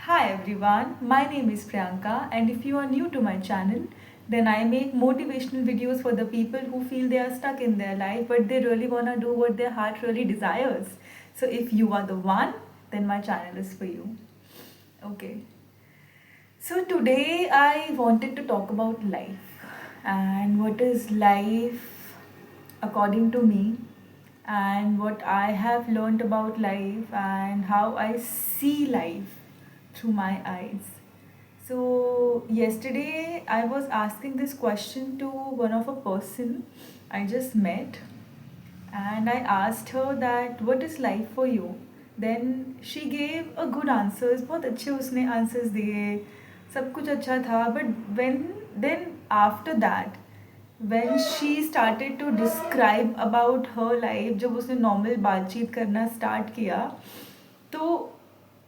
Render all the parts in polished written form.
Hi everyone, my name is Priyanka, and if you are new to my channel, then I make motivational videos for the people who feel they are stuck in their life but they really wanna do what their heart really desires. So if you are the one, then my channel is for you. Okay. So today I wanted to talk about life and what is life according to me and what I have learned about life and how I see life through my eyes. So yesterday I was asking this question to one of a person I just met, and I asked her that what is life for you. Then she gave a good answers, बहुत अच्छे उसने answers दिए, सब कुछ अच्छा था. But then after that, when she started to describe about her life, जब उसने normal बातचीत करना start किया, तो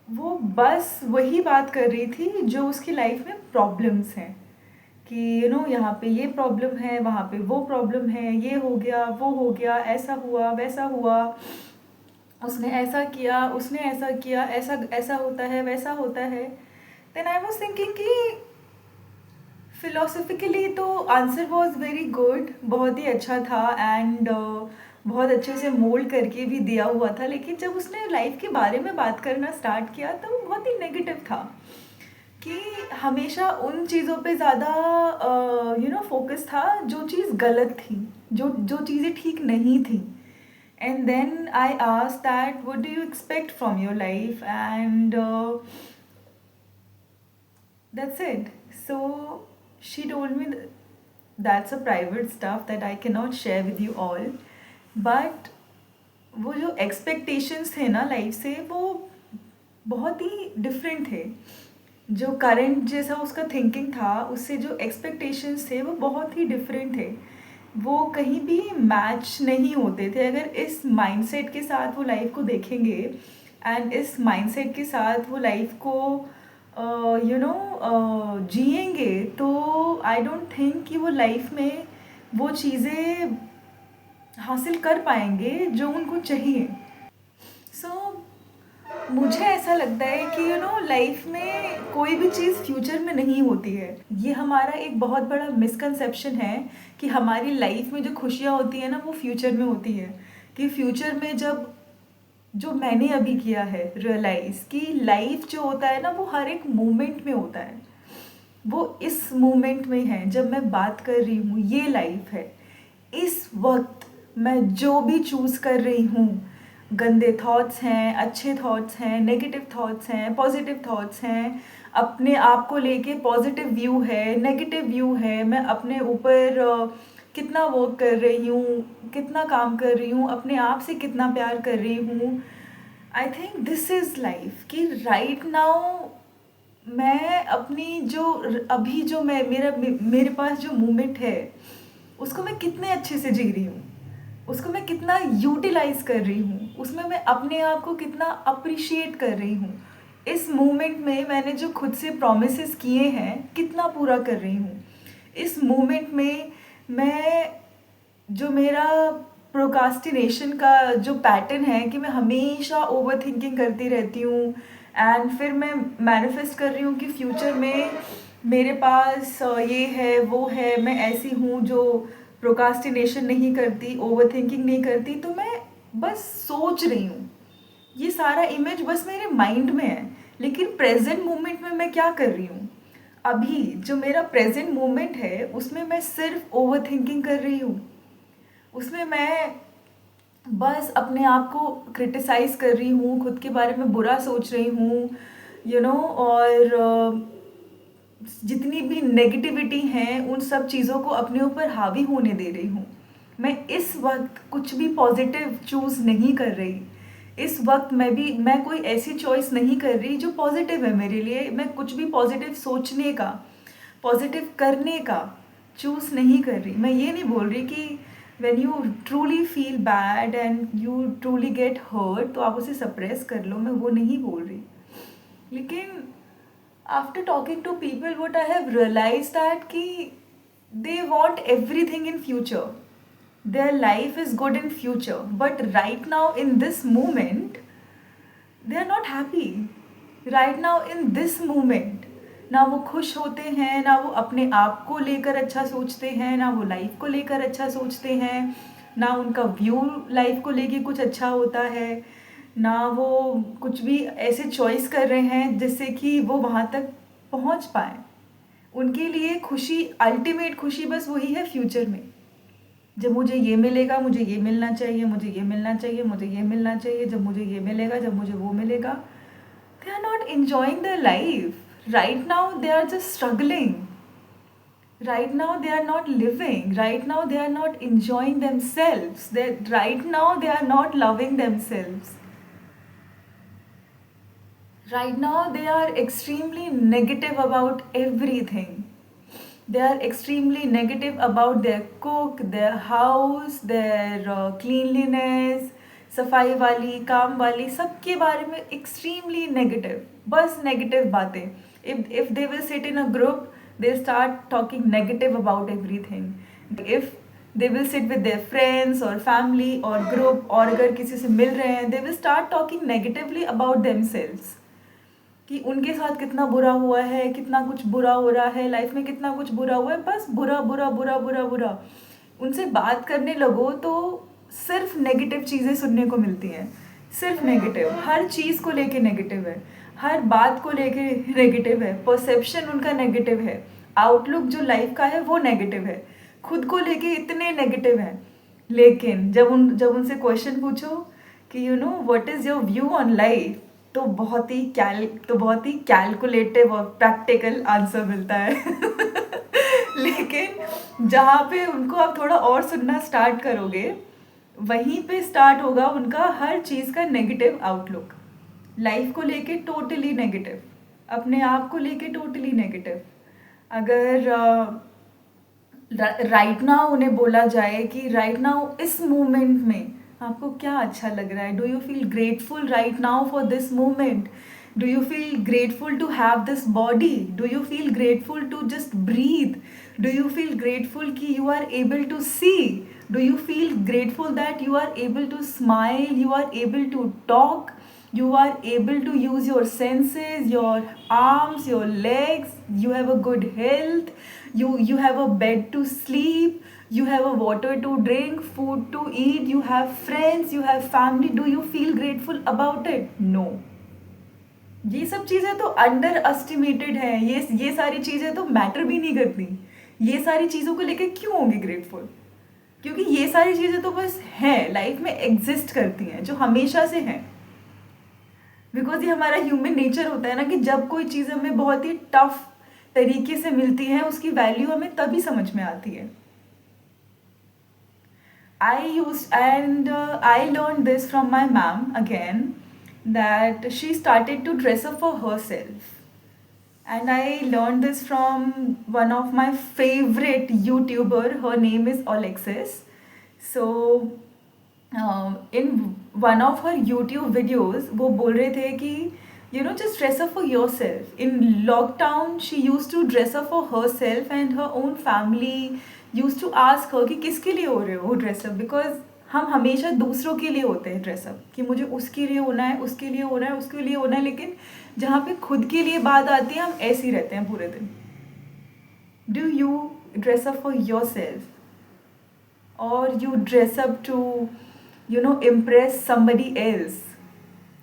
वो बस वही बात कर रही थी जो उसकी लाइफ में प्रॉब्लम्स हैं, कि यहाँ पे ये प्रॉब्लम है, वहाँ पे वो प्रॉब्लम है, ये हो गया, वो हो गया, ऐसा हुआ, वैसा हुआ, उसने ऐसा किया, उसने ऐसा किया, ऐसा ऐसा होता है, वैसा होता है. देन आई वाज थिंकिंग कि फिलोसफिकली तो आंसर वाज वेरी गुड, बहुत ही अच्छा था एंड बहुत अच्छे से मोल्ड करके भी दिया हुआ था. लेकिन जब उसने लाइफ के बारे में बात करना स्टार्ट किया तो वो बहुत ही नेगेटिव था, कि हमेशा उन चीज़ों पे ज़्यादा फोकस था जो चीज़ गलत थी, जो जो चीज़ें ठीक नहीं थी. And then I asked that what do you expect from your life, and that's it. So she told me that's a private stuff that I cannot share with you all. But वो जो expectations थे ना life से, वो बहुत ही different थे. जो current जैसा उसका थिंकिंग था, उससे जो एक्सपेक्टेशंस थे वो बहुत ही डिफरेंट थे. वो कहीं भी मैच नहीं होते थे. अगर इस माइंडसेट के साथ वो लाइफ को देखेंगे एंड इस माइंडसेट के साथ वो लाइफ को जिएंगे, तो आई डोंट थिंक कि वो लाइफ में वो चीज़ें हासिल कर पाएंगे जो उनको चाहिए. सो मुझे ऐसा लगता है कि लाइफ में कोई भी चीज़ फ्यूचर में नहीं होती है. ये हमारा एक बहुत बड़ा मिसकंसेप्शन है कि हमारी लाइफ में जो खुशियाँ होती है ना वो फ्यूचर में होती है. कि फ्यूचर में जब, जो मैंने अभी किया है रियलाइज़, कि लाइफ जो होता है ना वो हर एक मोमेंट में होता है. वो इस मोमेंट में है जब मैं बात कर रही हूँ, ये लाइफ है. इस वक्त मैं जो भी चूज़ कर रही हूँ, गंदे थॉट्स हैं, अच्छे थॉट्स हैं, नेगेटिव थॉट्स हैं, पॉजिटिव थॉट्स हैं, अपने आप को लेके पॉजिटिव व्यू है, नेगेटिव व्यू है, मैं अपने ऊपर कितना वर्क कर रही हूँ, कितना काम कर रही हूँ, अपने आप से कितना प्यार कर रही हूँ. I think this is life, कि राइट नाउ मैं अपनी जो अभी जो मैं मेरे पास जो मोमेंट है उसको मैं कितने अच्छे से जी रही हूँ, उसको मैं कितना यूटिलाइज कर रही हूँ, उसमें मैं अपने आप को कितना अप्रिशिएट कर रही हूँ. इस मोमेंट में मैंने जो खुद से प्रॉमिसेस किए हैं कितना पूरा कर रही हूँ. इस मोमेंट में मैं, जो मेरा प्रोकास्टिनेशन का जो पैटर्न है कि मैं हमेशा ओवर थिंकिंग करती रहती हूँ एंड फिर मैं मैनिफेस्ट कर रही हूँ कि फ्यूचर में मेरे पास ये है, वो है, मैं ऐसी हूँ जो प्रोकास्टिनेशन नहीं करती, ओवर थिंकिंग नहीं करती. तो मैं बस सोच रही हूँ, ये सारा इमेज बस मेरे माइंड में है. लेकिन प्रेजेंट मोमेंट में मैं क्या कर रही हूँ, अभी जो मेरा प्रेजेंट मोमेंट है उसमें मैं सिर्फ ओवर थिंकिंग कर रही हूँ. उसमें मैं बस अपने आप को क्रिटिसाइज़ कर रही हूँ, खुद के बारे में बुरा सोच रही हूँ, और जितनी भी नेगेटिविटी हैं उन सब चीज़ों को अपने ऊपर हावी होने दे रही हूँ. मैं इस वक्त कुछ भी पॉजिटिव चूज़ नहीं कर रही. इस वक्त मैं कोई ऐसी चॉइस नहीं कर रही जो पॉजिटिव है मेरे लिए. मैं कुछ भी पॉजिटिव सोचने का, पॉजिटिव करने का चूज़ नहीं कर रही. मैं ये नहीं बोल रही कि when you truly feel bad and you truly get hurt तो आप उसे सप्रेस कर लो, मैं वो नहीं बोल रही. लेकिन after talking to people what I have realise that कि they want everything in future, their life is good in future, but right now in this moment they are not happy. Right now in this moment ना वो खुश होते हैं, ना वो अपने आप को लेकर अच्छा सोचते हैं, ना वो लाइफ को लेकर अच्छा सोचते हैं, ना उनका व्यू लाइफ को लेके कुछ अच्छा होता है, ना वो कुछ भी ऐसे चॉइस कर रहे हैं जिससे कि वो वहाँ तक पहुँच पाए। उनके लिए खुशी, अल्टीमेट खुशी बस वही है फ्यूचर में। जब मुझे ये मिलेगा, मुझे ये मिलना चाहिए, मुझे ये मिलना चाहिए, मुझे ये मिलना चाहिए, जब मुझे ये मिलेगा, जब मुझे वो मिलेगा। They are not enjoying their life. Right now, they are just struggling. Right now, they are not living. Right now, they are not enjoying themselves. Right now, they are not loving themselves. Right now, they are extremely negative about everything. They are extremely negative about their cook, their house, their cleanliness, सफाई वाली, काम वाली, सबके बारे में extremely negative, बस negative बातें। If they will sit in a group, they start talking negative about everything. If they will sit with their friends और फैमिली और ग्रुप, और अगर किसी से मिल रहे हैं, they will start talking negatively about themselves, कि उनके साथ कितना बुरा हुआ है, कितना कुछ बुरा हो रहा है लाइफ में, कितना कुछ बुरा हुआ है, बस बुरा बुरा बुरा बुरा बुरा। उनसे बात करने लगो तो सिर्फ नेगेटिव चीज़ें सुनने को मिलती हैं, सिर्फ नेगेटिव, हर चीज़ को लेके नेगेटिव है, हर बात को लेके नेगेटिव है, परसेप्शन उनका नेगेटिव है, आउटलुक जो लाइफ का है वो नेगेटिव है, खुद को लेके इतने नेगेटिव हैं। लेकिन जब उनसे क्वेश्चन पूछो कि you know what is your view on life, तो बहुत ही कैलकुलेटिव और प्रैक्टिकल आंसर मिलता है। लेकिन जहाँ पे उनको आप थोड़ा और सुनना स्टार्ट करोगे, वहीं पे स्टार्ट होगा उनका हर चीज़ का नेगेटिव आउटलुक, लाइफ को लेके टोटली नेगेटिव, अपने आप को लेके टोटली नेगेटिव। अगर राइट नाउ उन्हें बोला जाए कि राइट नाउ इस मोमेंट में आपको क्या अच्छा लग रहा है, do you feel grateful right now for this moment, do you feel grateful to have this body, do you feel grateful to just breathe, do you feel grateful कि you are able to see, do you feel grateful that you are able to smile, you are able to talk, you are able to use your senses, your arms, your legs, you have a good health, you have a bed to sleep, you have a water to drink, food to eat, you have friends, you have family, do you feel grateful about it? No. ये सब चीज़ें तो under estimated हैं, ये सारी चीज़ें तो matter भी नहीं करती। ये सारी चीज़ों को लेकर क्यों होंगे ग्रेटफुल? क्योंकि ये सारी चीज़ें तो बस हैं, लाइफ में एग्जिस्ट करती हैं, जो हमेशा से हैं। बिकॉज ये हमारा ह्यूमन नेचर होता है ना, कि जब कोई चीज़ हमें बहुत ही टफ तरीके से मिलती है, उसकी वैल्यू हमें तभी समझ में आती है। I learned this from my mom again, that she started to dress up for herself. And I learned this from one of my favorite YouTuber. Her name is Alexis. So in one of her YouTube videos, वो बोल रहे थे कि just dress up for yourself. In lockdown, she used to dress up for herself, and her own family used to ask her कि किसके लिए हो रहे हो ड्रेसअप, बिकॉज हम हमेशा दूसरों के लिए होते हैं ड्रेसअप, कि मुझे उसके लिए होना है, उसके लिए होना है, उसके लिए होना है, लेकिन जहाँ पे खुद के लिए बात आती है, हम ऐसे ही रहते हैं पूरे दिन। Do you dress up for yourself, और you dress up to impress somebody else,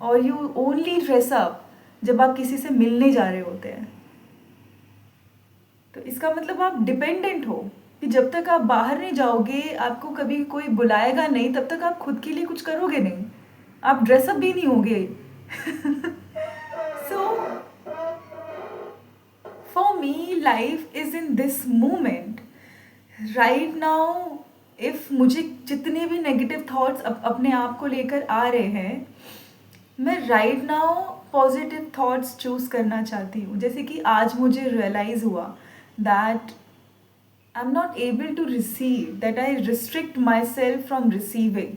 और यू ओनली ड्रेस अप जब आप किसी से मिलने जा रहे होते हैं? तो इसका मतलब आप डिपेंडेंट हो, कि जब तक आप बाहर नहीं जाओगे, आपको कभी कोई बुलाएगा नहीं, तब तक आप खुद के लिए कुछ करोगे नहीं, आप ड्रेसअप भी नहीं होगे। So for me life is in this moment right now. If मुझे जितने भी नेगेटिव थॉट्स अपने आप को लेकर आ रहे हैं, मैं right now positive thoughts choose करना चाहती हूँ। जैसे कि आज मुझे रियलाइज हुआ that I'm not able to receive, that I restrict myself from receiving,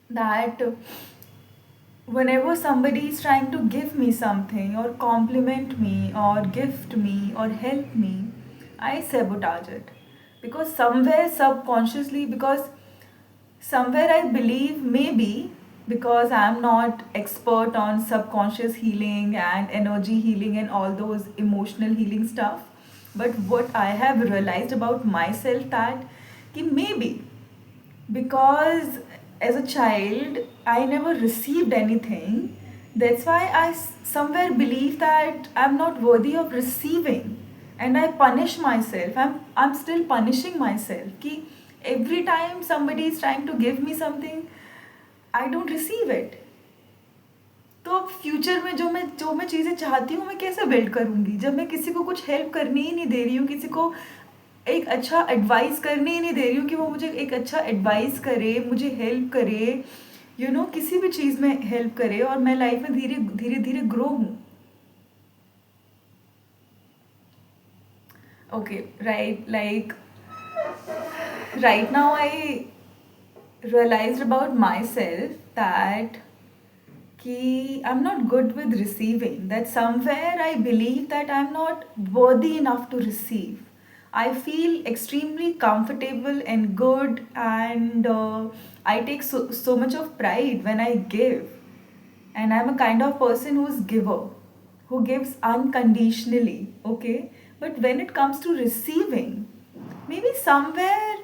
that whenever somebody is trying to give me something or compliment me or gift me or help me, I sabotage it, because somewhere subconsciously, because somewhere I believe maybe because I'm not expert on subconscious healing and energy healing and all those emotional healing stuff. But what I have realized about myself that कि maybe because as a child I never received anything, that's why somewhere believe that I'm not worthy of receiving, and I punish myself. I'm still punishing myself कि every time somebody is trying to give me something, I don't receive it. तो अब future में जो मैं चीज़ें चाहती हूँ मैं कैसे बिल्ड करूँगी जब मैं किसी को कुछ हेल्प करने ही नहीं दे रही हूँ, किसी को एक अच्छा एडवाइस करने ही नहीं दे रही हूँ कि वो मुझे एक अच्छा एडवाइस करे, मुझे हेल्प करे, किसी भी चीज़ में हेल्प करे, और मैं लाइफ में धीरे धीरे धीरे ग्रो हूँ. Okay, right, like right now I realized about myself that कि I'm not good with receiving, that somewhere I believe that I'm not worthy enough to receive. I feel extremely comfortable and good, and I take so much of pride when I give. And I'm a kind of person who's giver, who gives unconditionally, okay? But when it comes to receiving, maybe somewhere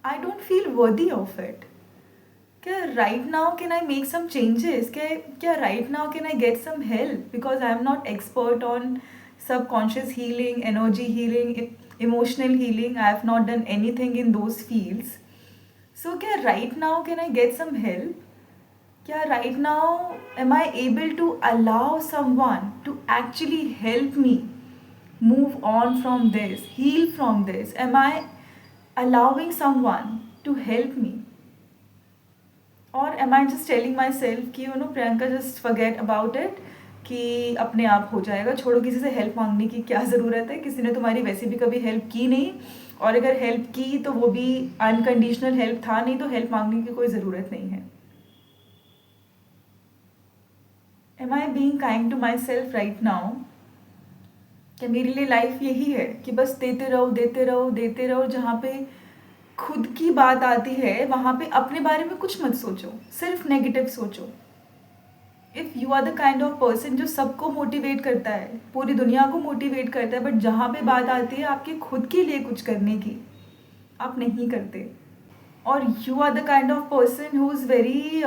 I don't feel worthy of it. क्या right now can I make some changes? क्या right now can I get some help? Because I'm not expert on subconscious healing, energy healing, emotional healing. I have not done anything in those fields. So क्या right now can I get some help? क्या right now am I able to allow someone to actually help me move on from this, heal from this? Am I allowing someone to help me? और am I just telling myself कि Priyanka just forget about it, कि अपने आप हो जाएगा, छोड़ो, किसी से हेल्प मांगने की क्या ज़रूरत है, किसी ने तुम्हारी वैसे भी कभी हेल्प की नहीं, और अगर हेल्प की तो वो भी अनकंडीशनल हेल्प था नहीं, तो हेल्प मांगने की कोई ज़रूरत नहीं है. Am I being kind to myself right now? क्या मेरे लिए लाइफ यही है कि बस देते रहो देते रहो देते रहो, जहाँ पे खुद की बात आती है वहाँ पे अपने बारे में कुछ मत सोचो, सिर्फ नेगेटिव सोचो. If you are the kind of person जो सबको मोटिवेट करता है, पूरी दुनिया को मोटिवेट करता है, बट जहाँ पे बात आती है आपके खुद के लिए कुछ करने की, आप नहीं करते. और you are the kind of person who is very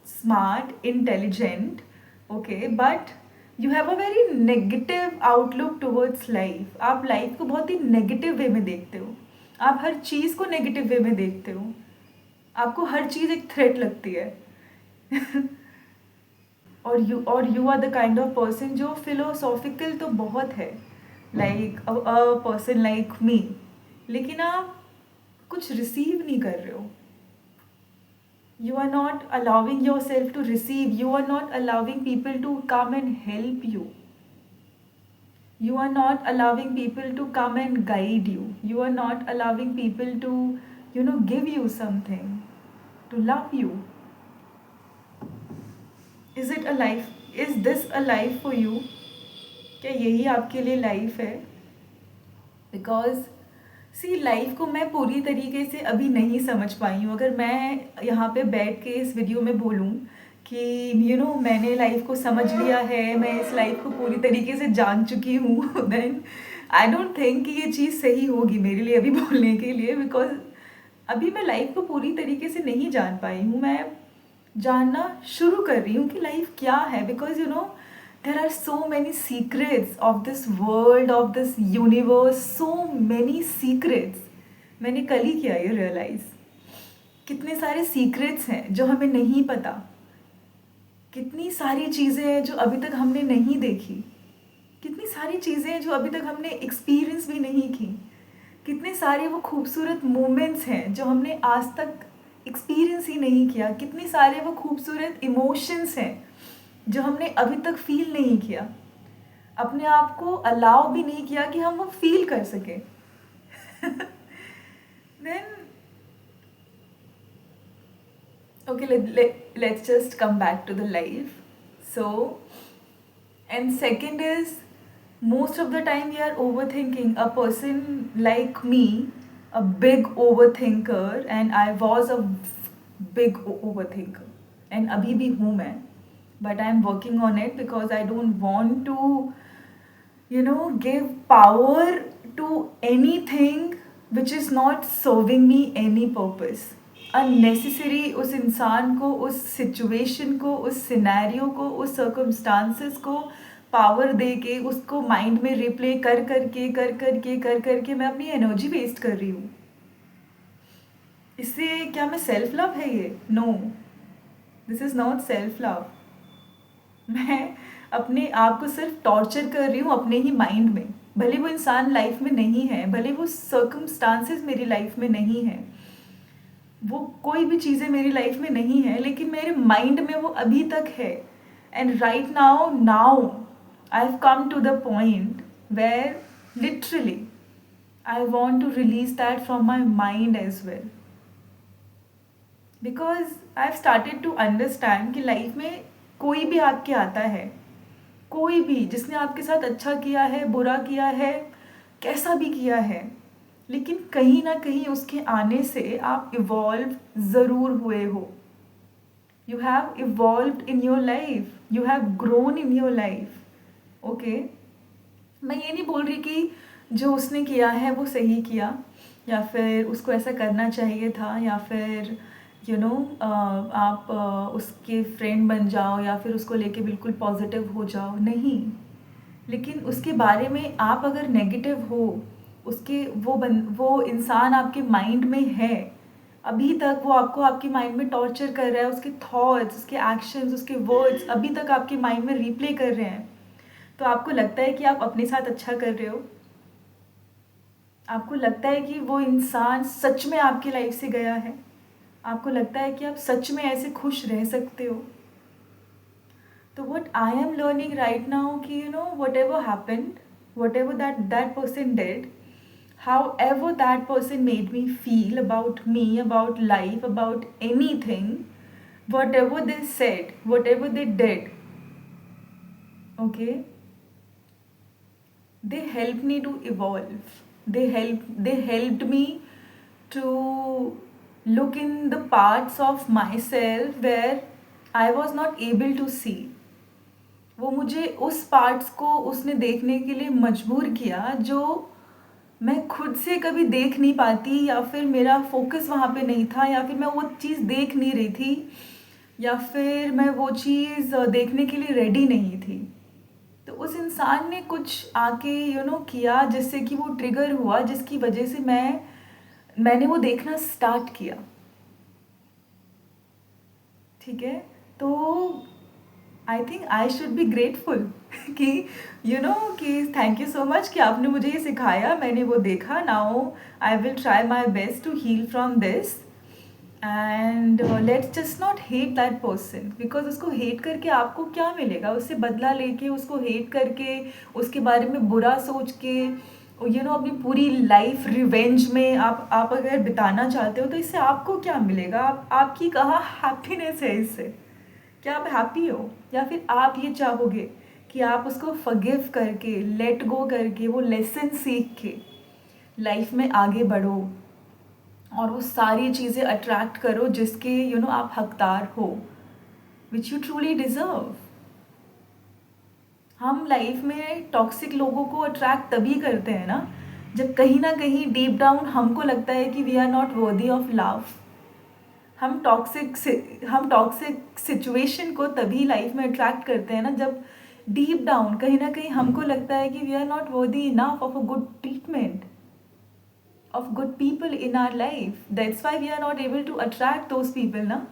smart, intelligent, okay, but you have a very negative outlook towards life. आप लाइफ को बहुत ही नेगेटिव वे में देखते हो, आप हर चीज़ को नेगेटिव वे में देखते हो, आपको हर चीज़ एक थ्रेट लगती है. और you are the kind of person जो फिलोसॉफिकल तो बहुत है, like a person like me, लेकिन आप कुछ रिसीव नहीं कर रहे हो. You are not allowing yourself to receive, you are not allowing people to come and help you. You are not allowing people to come and guide you. You are not allowing people to, give you something, to love you. Is it a life? Is this a life for you? क्या यही आपके लिए life है? Because C, life को मैं पूरी तरीके से अभी नहीं समझ पाई हूँ. अगर मैं यहाँ पे बैठ के इस वीडियो में बोलूँ कि मैंने लाइफ को समझ लिया है, मैं इस लाइफ को पूरी तरीके से जान चुकी हूँ, देन आई डोंट थिंक कि ये चीज़ सही होगी मेरे लिए अभी बोलने के लिए. बिकॉज अभी मैं लाइफ को पूरी तरीके से नहीं जान पाई हूँ. मैं जानना शुरू कर रही हूँ कि लाइफ क्या है. Because there are so many secrets of this world, of this universe, so many secrets. मैंने कल ही किया ये रियलाइज़, कितने सारे सीक्रेट्स हैं जो हमें नहीं पता, कितनी सारी चीज़ें हैं जो अभी तक हमने नहीं देखी, कितनी सारी चीज़ें हैं जो अभी तक हमने एक्सपीरियंस भी नहीं की, कितने सारे वो खूबसूरत मोमेंट्स हैं जो हमने आज तक एक्सपीरियंस ही नहीं किया, कितने सारे वो खूबसूरत इमोशंस हैं जो हमने अभी तक फील नहीं किया, अपने आप को अलाउ भी नहीं किया कि हम वो फील कर सकें. Then okay, let's just come back to the life. So, and second is, most of the time we are overthinking. A person like me, a big overthinker, and I was a big overthinker. And अभी भी हूँ मैं, but I am working on it because I don't want to give power to anything which is not serving me any purpose. Unnecessary उस इंसान को, उस situation को, उस सिनेरियो को, उस सर्कमस्टांसेस को पावर दे के उसको माइंड में रिप्ले कर करके मैं अपनी एनर्जी वेस्ट कर रही हूँ. इससे क्या मैं सेल्फ लव है ये? No, this is not self love. मैं अपने आप को सिर्फ टॉर्चर कर रही हूँ अपने ही माइंड में. भले वो इंसान लाइफ में नहीं है, भले वो सर्कमस्टांसेस मेरी लाइफ में नहीं है, वो कोई भी चीज़ें मेरी लाइफ में नहीं है, लेकिन मेरे माइंड में वो अभी तक है. And right now I have come to the point where literally I want to release that from my mind as well. Because I have started to understand कि लाइफ में कोई भी आपके आता है, कोई भी जिसने आपके साथ अच्छा किया है, बुरा किया है, कैसा भी किया है, लेकिन कहीं ना कहीं उसके आने से आप इवॉल्व ज़रूर हुए हो. You have evolved in your life, you have grown in your life. Okay, मैं ये नहीं बोल रही कि जो उसने किया है वो सही किया, या फिर उसको ऐसा करना चाहिए था, या फिर आप उसके फ्रेंड बन जाओ, या फिर उसको लेके बिल्कुल पॉजिटिव हो जाओ. नहीं, लेकिन उसके बारे में आप अगर नेगेटिव हो, उसके वो इंसान आपके माइंड में है, अभी तक वो आपको आपके माइंड में टॉर्चर कर रहा है, उसके थॉट्स, उसके एक्शंस, उसके वर्ड्स अभी तक आपके माइंड में रिप्ले कर रहे हैं, तो आपको लगता है कि आप अपने साथ अच्छा कर रहे हो? आपको लगता है कि वो इंसान सच में आपकी लाइफ से गया है? आपको लगता है कि आप सच में ऐसे खुश रह सकते हो? तो what I am learning right now कि whatever happened, whatever that person did, however that person made me feel about me, about life, about anything, whatever they said, whatever they did, okay, they helped me to evolve. They helped me to look in the parts of myself where I was not able to see. वो मुझे उस parts को उसने देखने के लिए मजबूर किया जो मैं खुद से कभी देख नहीं पाती, या फिर मेरा फोकस वहाँ पे नहीं था, या फिर मैं वो चीज़ देख नहीं रही थी, या फिर मैं वो चीज़ देखने के लिए रेडी नहीं थी. तो उस इंसान ने कुछ आके किया जिससे कि वो ट्रिगर हुआ, जिसकी वजह से मैंने वो देखना स्टार्ट किया. ठीक है, तो I think I should be grateful कि कि थैंक यू सो मच कि आपने मुझे ये सिखाया, मैंने वो देखा. Now I will try my best to heal from this, and let's just not hate that person, because उसको हेट करके आपको क्या मिलेगा? उससे बदला लेके, उसको हेट करके, उसके बारे में बुरा सोच के अपनी पूरी लाइफ रिवेंज में आप अगर बिताना चाहते हो, तो इससे आपको क्या मिलेगा? आपकी कहाँ हैप्पीनेस है इससे? क्या आप हैप्पी हो? या फिर आप ये चाहोगे कि आप उसको फॉरगिव करके, लेट गो करके, वो लेसन सीख के लाइफ में आगे बढ़ो और वो सारी चीज़ें अट्रैक्ट करो जिसके आप हकदार हो, विच यू ट्रूली डिज़र्व. हम लाइफ में टॉक्सिक लोगों को अट्रैक्ट तभी करते हैं ना, जब कहीं ना कहीं डीप डाउन हमको लगता है कि we are not worthy of love. हम टॉक्सिक सिचुएशन को तभी लाइफ में अट्रैक्ट करते हैं ना, जब डीप डाउन कहीं ना कहीं हमको लगता है कि we are not worthy enough of a good treatment, of good people in our life. That's why we are not able to attract those people ना.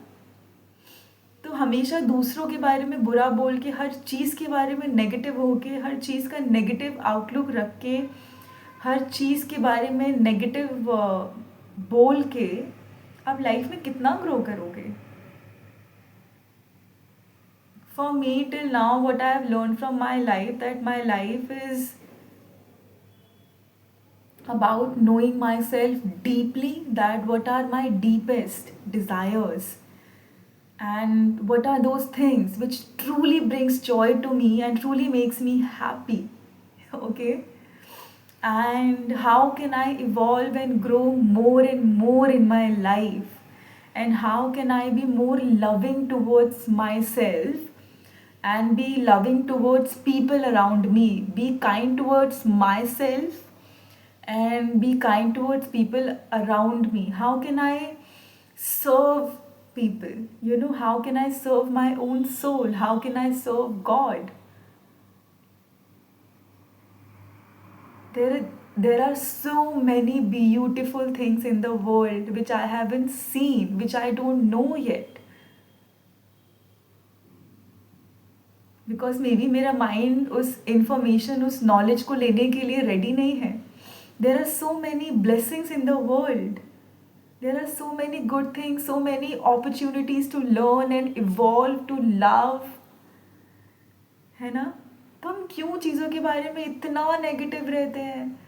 तो हमेशा दूसरों के बारे में बुरा बोल के, हर चीज़ के बारे में नेगेटिव हो के, हर चीज़ का नेगेटिव आउटलुक रख के, हर चीज़ के बारे में नेगेटिव बोल के आप लाइफ में कितना ग्रो करोगे? For me till now what I have learned from my life, that my life is about knowing myself deeply, that what are my deepest desires and what are those things which truly brings joy to me and truly makes me happy. Okay, and how can I evolve and grow more and more in my life, and how can I be more loving towards myself and be loving towards people around me, be kind towards myself and be kind towards people around me. How can I serve people? How can I serve my own soul? How can I serve God? There are so many beautiful things in the world which I haven't seen, which I don't know yet. Because maybe मेरा mind उस information, उस knowledge को लेने के लिए ready नहीं है. There are so many blessings in the world, there are so many good things, so many opportunities to learn and evolve, to love, है ना. तो हम क्यों चीज़ों के बारे में इतना नेगेटिव रहते हैं?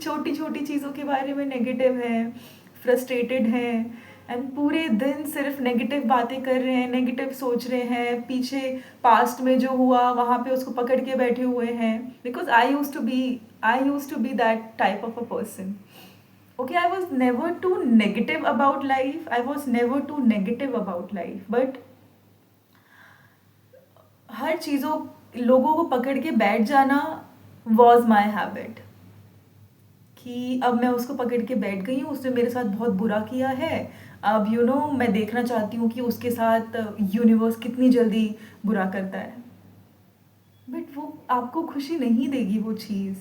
छोटी छोटी चीज़ों के बारे में नेगेटिव हैं, फ्रस्ट्रेटेड हैं एंड पूरे दिन सिर्फ नेगेटिव बातें कर रहे हैं, नेगेटिव सोच रहे हैं, पीछे पास्ट में जो हुआ वहाँ पे उसको पकड़ के बैठे हुए हैं. Because I used to be that type of a person. Okay, I was never too negative about life. I was never too negative about life. But हर चीज़ों लोगों को पकड़ के बैठ जाना was my habit. कि अब मैं उसको पकड़ के बैठ गई हूँ, उसने मेरे साथ बहुत बुरा किया है, अब मैं देखना चाहती हूँ कि उसके साथ यूनिवर्स कितनी जल्दी बुरा करता है. बट वो आपको खुशी नहीं देगी वो चीज़.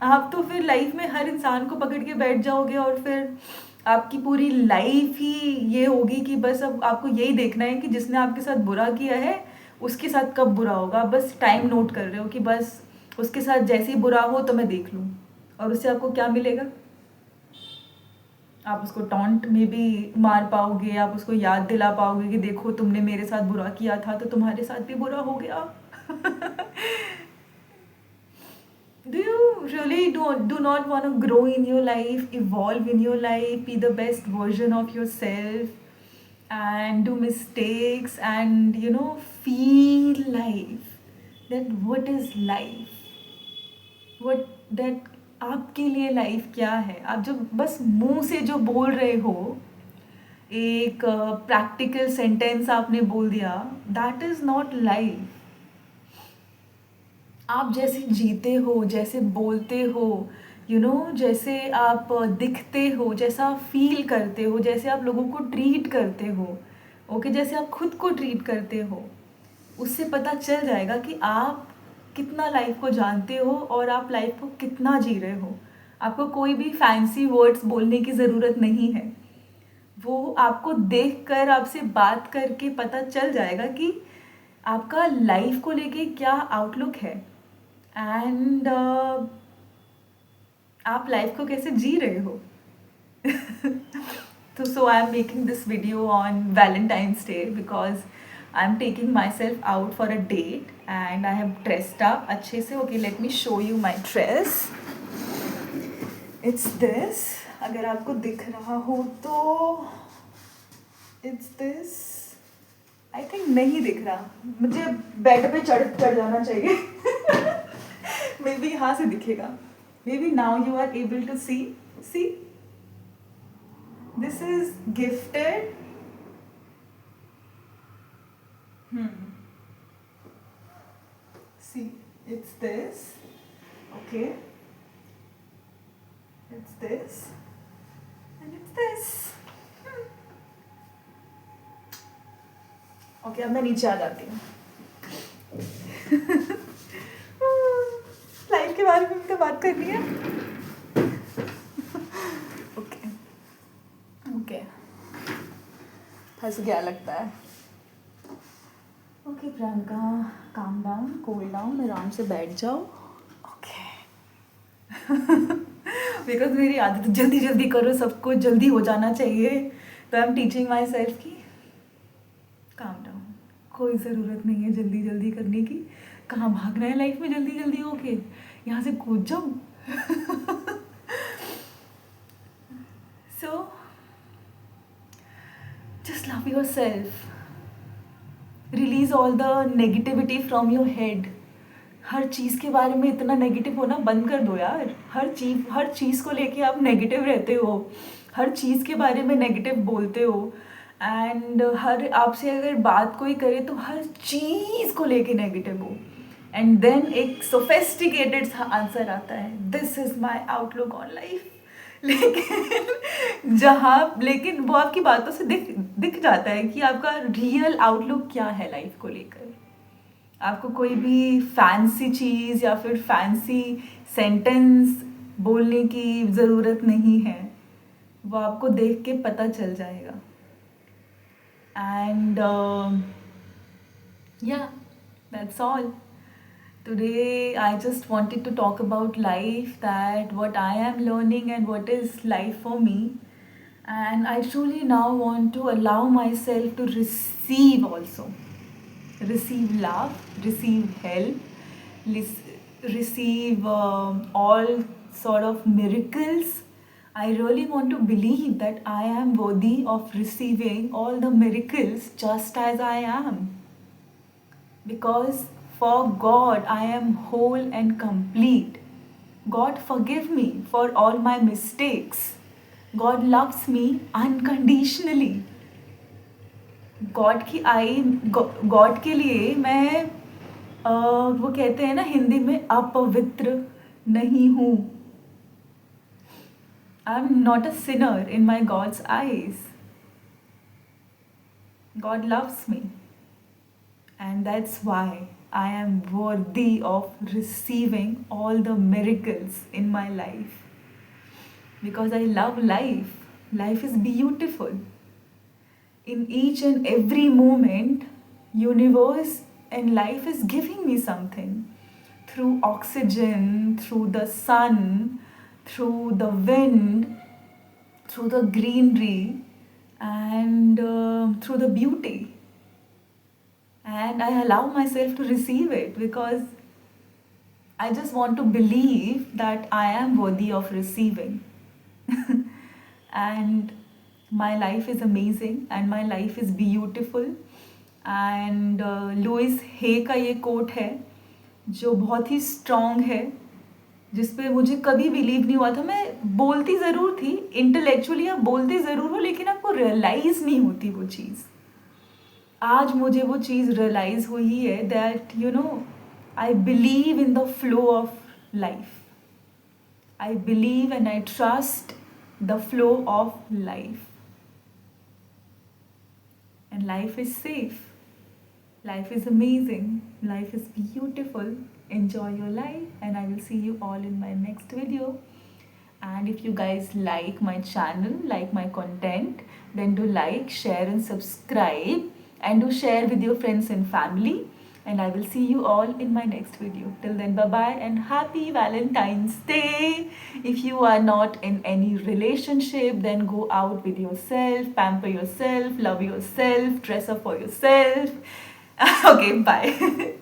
आप तो फिर लाइफ में हर इंसान को पकड़ के बैठ जाओगे और फिर आपकी पूरी लाइफ ही ये होगी कि बस अब आपको यही देखना है कि जिसने आपके साथ बुरा किया है उसके साथ कब बुरा होगा. बस टाइम नोट कर रहे हो कि बस उसके साथ जैसे ही बुरा हो तो मैं देख लूँ. और उससे आपको क्या मिलेगा? आप उसको टॉन्ट में भी मार पाओगे, आप उसको याद दिला पाओगे कि देखो तुमने मेरे साथ बुरा किया था तो तुम्हारे साथ भी बुरा हो गया. Do you really do not want to grow in your life, evolve in your life, be the best version of yourself and do mistakes and feel life, that what is life, what that आपके लिए life क्या है? आप जो बस मुंह से जो बोल रहे हो, एक प्रैक्टिकल सेंटेंस आपने बोल दिया, दैट इज़ नॉट लाइफ. आप जैसे जीते हो, जैसे बोलते हो, जैसे आप दिखते हो, जैसा आप फील करते हो, जैसे आप लोगों को ट्रीट करते हो, ओके, जैसे आप खुद को ट्रीट करते हो, उससे पता चल जाएगा कि आप कितना लाइफ को जानते हो और आप लाइफ को कितना जी रहे हो. आपको कोई भी फैंसी वर्ड्स बोलने की ज़रूरत नहीं है. वो आपको देखकर, आपसे बात करके पता चल जाएगा कि आपका लाइफ को लेके क्या आउटलुक है एंड आप लाइफ को कैसे जी रहे हो. So I am making this video on Valentine's Day because I am taking myself out for a date and I have dressed up अच्छे से. Okay, let me show you my dress. It's this. अगर आपको दिख रहा हो तो it's this. I think नहीं दिख रहा, मुझे बेड पे चढ़ जाना चाहिए. Maybe यहाँ से दिखेगा. Maybe now you are able to see. This is gifted. See, it's this. Okay. It's this. And it's this. Okay, अब मैं नीचे आ जाती हूँ. लाइफ के बारे में भी तो बात करनी है. ओके, फंस गया लगता है. Okay Priyanka, calm down, cool down, आराम से बैठ जाओ. ओके. बिकॉज मेरी आदत जल्दी जल्दी करो, सब कुछ जल्दी हो जाना चाहिए. तो I am teaching my self की काम डाउन, कोई ज़रूरत नहीं है जल्दी जल्दी करने की. कहाँ भागना है लाइफ में जल्दी जल्दी होके, यहाँ से कूद जाओ. सो just love yourself. Release all the negativity from your head. हर चीज़ के बारे में इतना नेगेटिव होना बंद कर दो यार. हर चीज़ को लेके आप नेगेटिव रहते हो. हर चीज़ के बारे में नेगेटिव बोलते हो, एंड हर आपसे अगर बात कोई करे तो हर चीज़ को लेके नेगेटिव हो, एंड देन एक सोफेस्टिकेटेड सा आंसर आता है, this is my outlook on life. लेकिन वो आपकी बातों से दिख दिख जाता है कि आपका रियल आउटलुक क्या है लाइफ को लेकर। आपको कोई भी फैंसी चीज़ या फिर फैंसी सेंटेंस बोलने की ज़रूरत नहीं है, वो आपको देख के पता चल जाएगा। एंड या that's all. Today, I just wanted to talk about life, that what I am learning and what is life for me. And I truly now want to allow myself to receive also. Receive love, receive help, receive all sort of miracles. I really want to believe that I am worthy of receiving all the miracles just as I am. Because for God I am whole and complete. God forgive me for all my mistakes. God loves me unconditionally. God के लिए मैं वो कहते हैं ना हिंदी में, अपवित्र नहीं हूँ. I am not a sinner in my God's eyes. God loves me, and that's why I am worthy of receiving all the miracles in my life. Because I love life. Life is beautiful. In each and every moment, universe and life is giving me something. Through oxygen, through the sun, through the wind, through the greenery, and through the beauty. And I allow myself to receive it because I just want to believe that I am worthy of receiving. And my life is amazing and my life is beautiful. And Louise Hay का ये coat है जो बहुत ही strong है, जिस पे मुझे कभी बिलीव नहीं हुआ था. मैं बोलती ज़रूर थी इंटेलेक्चुअली, आप बोलती ज़रूर हो, लेकिन आपको रियलाइज़ नहीं होती वो चीज़. आज मुझे वो चीज़ रियलाइज़ हुई है that I believe in the flow of life. I believe and I trust the flow of life. And life is safe. Life is amazing. Life is beautiful. Enjoy your life and I will see you all in my next video. And if you guys like my channel, like my content, then do like, share and subscribe, and do share with your friends and family. And I will see you all in my next video. Till then, bye bye and happy Valentine's Day. If you are not in any relationship, then go out with yourself, pamper yourself, love yourself, dress up for yourself. Okay, bye.